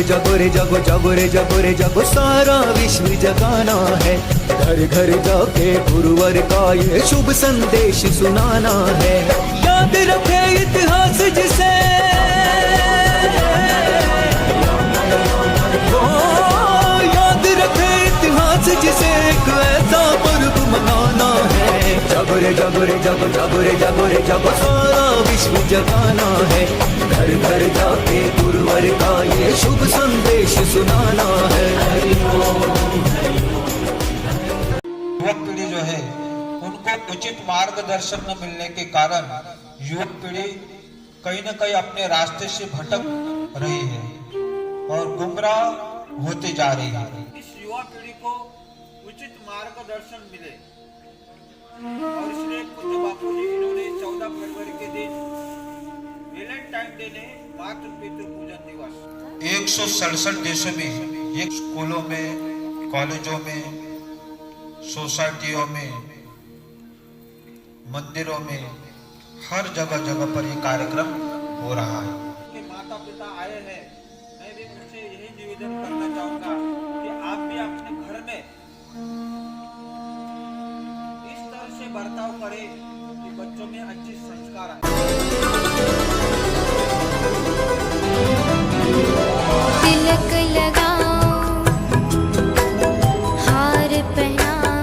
जगो रे जगो, जगो रे जगो रे जगो, सारा विश्व जगाना है। घर घर जाके गुरुवर का ये शुभ संदेश सुनाना है। याद रखे इतिहास जिसे, याद रखे इतिहास जिसे, एक ऐसा पर्व मनाना है। जगो रे जगो रे जगो, जगो रे जगो रे जगो, सारा विश्व जगाना है। घर घर जाके गुरुवर का ये शुभ संदेश सुनाना है। युवक पीढ़ी जो है उनको उचित मार्गदर्शन न मिलने के कारण युवक पीढ़ी कहीं न कहीं अपने रास्ते से भटक रही है और गुमराह होते जा रही है। इस युवा पीढ़ी को उचित मार्गदर्शन मिले और इसलिए पूज्य बापू जी इन्होंने 14 फरवरी के दिन वैलेंटाइन डे ने मातृ पितृ पूजन दिवस 167 देशों में, ये स्कूलों में, कॉलेजों में, सोसाइटियों में, मंदिरों में, हर जगह जगह पर ये कार्यक्रम हो रहा है। के माता पिता आए हैं, मैं भी उनसे यही निवेदन करना चाहूंगा कि आप भी अपने घर में इस तरह से बर्ताव करें कि बच्चों में अच्छे संस्कार आए। तिलक लगाओ, हार पहनाओ,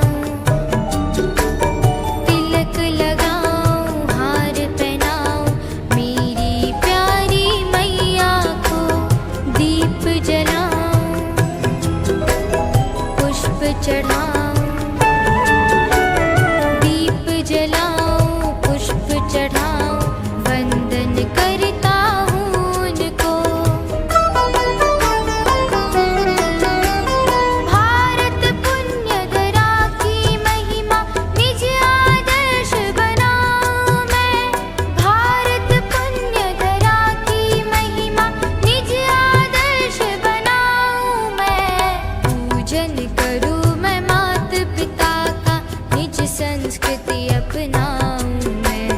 तिलक लगाओ, हार पहनाओ, मेरी प्यारी मैया को दीप जलाओ, पुष्प चढ़ाओ, दीप जलाओ, पुष्प चढ़ाओ, वंदन करता हूँ उनको। भारत पुण्य धरा की महिमा निज आदर्श बनाऊं मैं। भारत पुण्य धरा की महिमा निज आदर्श बनाऊं मैं। पूजन करूं मैं मात पिता का, निज संस्कृति अपनाऊं मैं।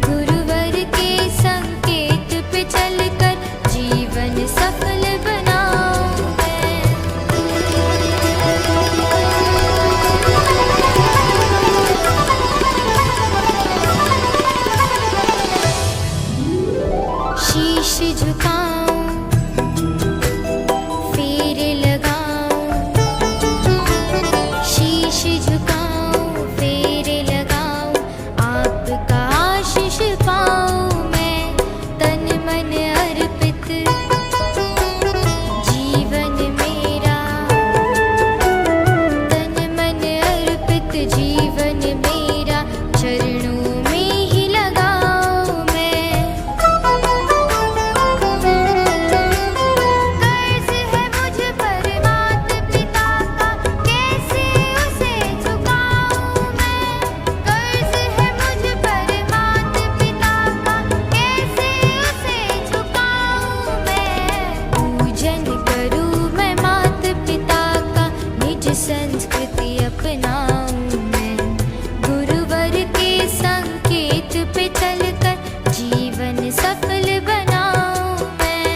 गुरुवर के संकेत पे चलकर जीवन सफल बनाऊं मैं। शीश झुकाऊं, फेर लगाऊं, शीश झुकाऊं, फेर लगाऊं, आपका आशीष पाऊं मैं। तन मन अर्पित जीवन मेरा, तन मन अर्पित जीवन मेरा, चरणों में ही लगाऊं मैं। कर्ज है मुझ पर मात पिता का, कैसे उसे चुकाऊं मैं। कर्ज है मुझ पर मात पिता का, कैसे उसे चुकाऊं मैं। पूजन करूं मैं मात पिता का, निज संस्कृति अपनाऊं मैं। गुरुवर के संकेत पे चलकर जीवन सफल बनाऊं मैं।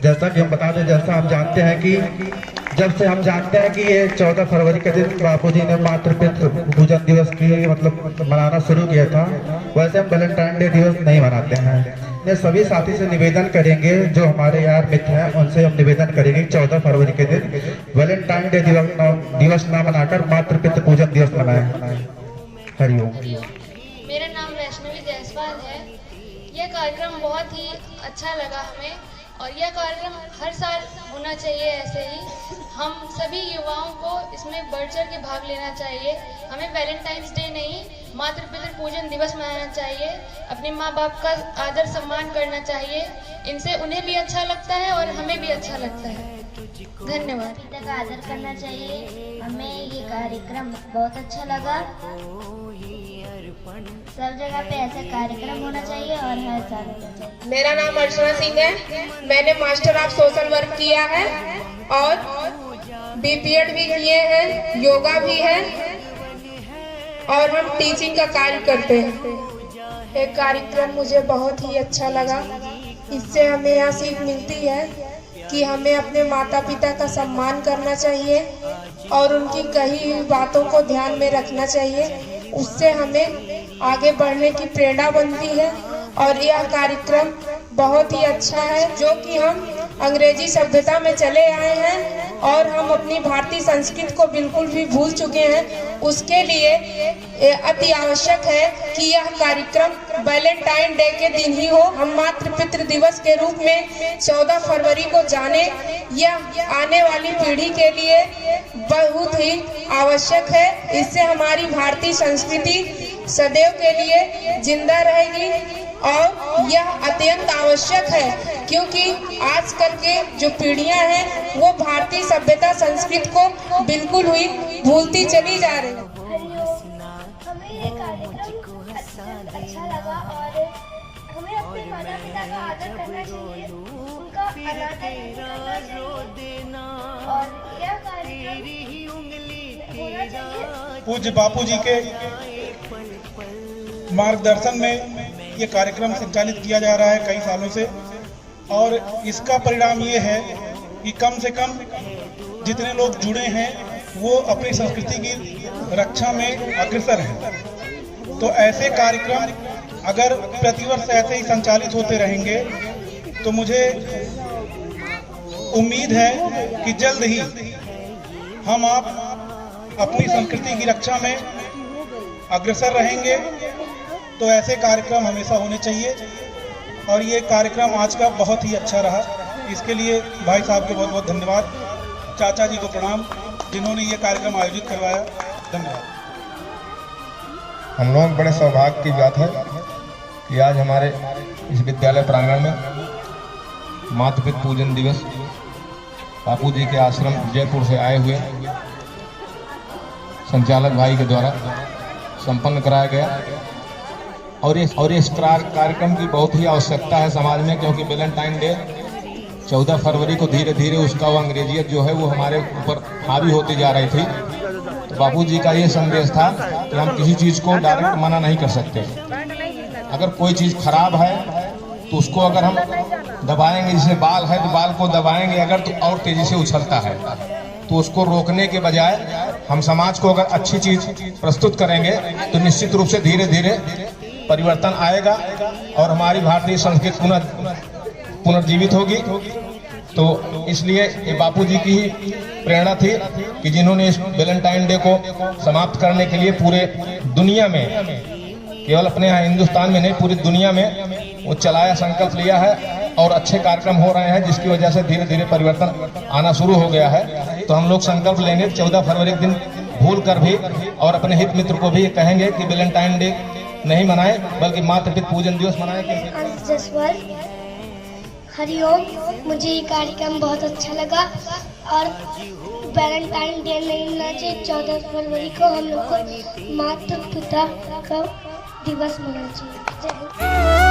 जैसा कि हम बता दें, जैसा हम जानते हैं कि जब से हम जानते हैं कि ये 14 फरवरी के दिन बापूजी ने मातृपितृ पूजन दिवस की मतलब मनाना शुरू किया था, वैसे हम वैलेंटाइन डे दिवस नहीं मनाते हैं। ये सभी साथी से निवेदन करेंगे, जो हमारे यार मित्र हैं उनसे हम निवेदन करेंगे 14 फरवरी के दिन वैलेंटाइन डे दिवस ना मनाकर मातृपितृ पूजन दिवस मनाएं। हरिओम। मेरा नाम वैष्णवी जायसवाल है। यह कार्यक्रम बहुत ही अच्छा लगा हमें और यह कार्यक्रम हर साल होना चाहिए। ऐसे ही हम सभी युवाओं को इसमें बढ़ चढ़ के भाग लेना चाहिए। हमें वैलेंटाइंस डे नहीं, मातृपितृ पूजन दिवस मनाना चाहिए। अपने माँ बाप का आदर सम्मान करना चाहिए। इनसे उन्हें भी अच्छा लगता है और हमें भी अच्छा लगता है। धन्यवाद। पिता का आदर करना चाहिए। हमें ये कार्यक्रम बहुत अच्छा लगा। सब जगह पे ऐसा कार्यक्रम होना चाहिए और हर साल होना चाहिए। मेरा नाम अर्चना सिंह है। मैंने मास्टर ऑफ सोशल वर्क किया है और बीपीएड भी किए हैं, योगा भी है और हम टीचिंग का कार्य करते हैं। ये कार्यक्रम मुझे बहुत ही अच्छा लगा। इससे हमें यह सीख मिलती है कि हमें अपने माता पिता का सम्मान करना चाहिए और उनकी कही हुई बातों को ध्यान में रखना चाहिए। उससे हमें आगे बढ़ने की प्रेरणा बनती है और यह कार्यक्रम बहुत ही अच्छा है, जो कि हम अंग्रेजी सभ्यता में चले आए हैं और हम अपनी भारतीय संस्कृति को बिल्कुल भी भूल चुके हैं। उसके लिए अति आवश्यक है कि यह कार्यक्रम वैलेंटाइन डे के दिन ही हो। हम मातृपितृ दिवस के रूप में 14 फरवरी को जाने, यह आने वाली पीढ़ी के लिए बहुत ही आवश्यक है। इससे हमारी भारतीय संस्कृति सदैव के लिए जिंदा रहेगी और यह अत्यंत आवश्यक है, क्योंकि आजकल के जो पीढ़ियां हैं वो भारतीय सभ्यता संस्कृति को बिल्कुल ही भूलती चली जा रही है। हमें ये कार्यक्रम अच्छा लगा और हमें अपने माता पिता का आदर करना चाहिए, उनका अनादर नहीं करना चाहिए और यह कार्यक्रम होना चाहिए। पूज्य बापू जी के मार्गदर्शन में ये कार्यक्रम संचालित किया जा रहा है कई सालों से और इसका परिणाम ये है कि कम से कम जितने लोग जुड़े हैं वो अपनी संस्कृति की रक्षा में अग्रसर हैं। तो ऐसे कार्यक्रम अगर प्रतिवर्ष ऐसे ही संचालित होते रहेंगे तो मुझे उम्मीद है कि जल्द ही हम आप अपनी संस्कृति की रक्षा में अग्रसर रहेंगे। तो ऐसे कार्यक्रम हमेशा होने चाहिए और ये कार्यक्रम आज का बहुत ही अच्छा रहा। इसके लिए भाई साहब को बहुत बहुत धन्यवाद, चाचा जी को प्रणाम जिन्होंने ये कार्यक्रम आयोजित करवाया। धन्यवाद। हम लोग बड़े सौभाग्य की बात है कि आज हमारे इस विद्यालय प्रांगण में मातृपितृ पूजन दिवस बापू जी के आश्रम जयपुर से आए हुए संचालक भाई के द्वारा संपन्न कराया गया और इस कार्यक्रम की बहुत ही आवश्यकता है समाज में, क्योंकि वैलेंटाइन डे 14 फरवरी को धीरे धीरे उसका वो अंग्रेजियत जो है वो हमारे ऊपर हावी होती जा रही थी। तो बापू जी का ये संदेश था कि हम किसी चीज़ को डायरेक्ट मना नहीं कर सकते। अगर कोई चीज़ खराब है तो उसको अगर हम दबाएंगे, जैसे बाल है तो बाल को दबाएंगे अगर तो और तेज़ी से उछलता है, तो उसको रोकने के बजाय हम समाज को अगर अच्छी चीज़ प्रस्तुत करेंगे तो निश्चित रूप से धीरे धीरे परिवर्तन आएगा और हमारी भारतीय संस्कृति पुनर्जीवित होगी। तो इसलिए ये बापू जी की ही प्रेरणा थी कि जिन्होंने इस वैलेंटाइन डे को समाप्त करने के लिए पूरे दुनिया में, केवल अपने यहाँ हिंदुस्तान में नहीं पूरी दुनिया में वो चलाया, संकल्प लिया है और अच्छे कार्यक्रम हो रहे हैं, जिसकी वजह से धीरे धीरे परिवर्तन आना शुरू हो गया है। तो हम लोग संकल्प लेंगे 14 फरवरी के दिन भूल कर भी और अपने हित मित्र को भी कहेंगे कि वैलेंटाइन डे नहीं मनाए बल्कि मातृपितृ पूजन दिवस मनाए। हरिओम। मुझे ये कार्यक्रम बहुत अच्छा लगा और वैलेंटाइन डे नहीं मनाना चाहिए। 14 फरवरी को हम लोग को मातृ पिता का दिवस मनाना चाहिए।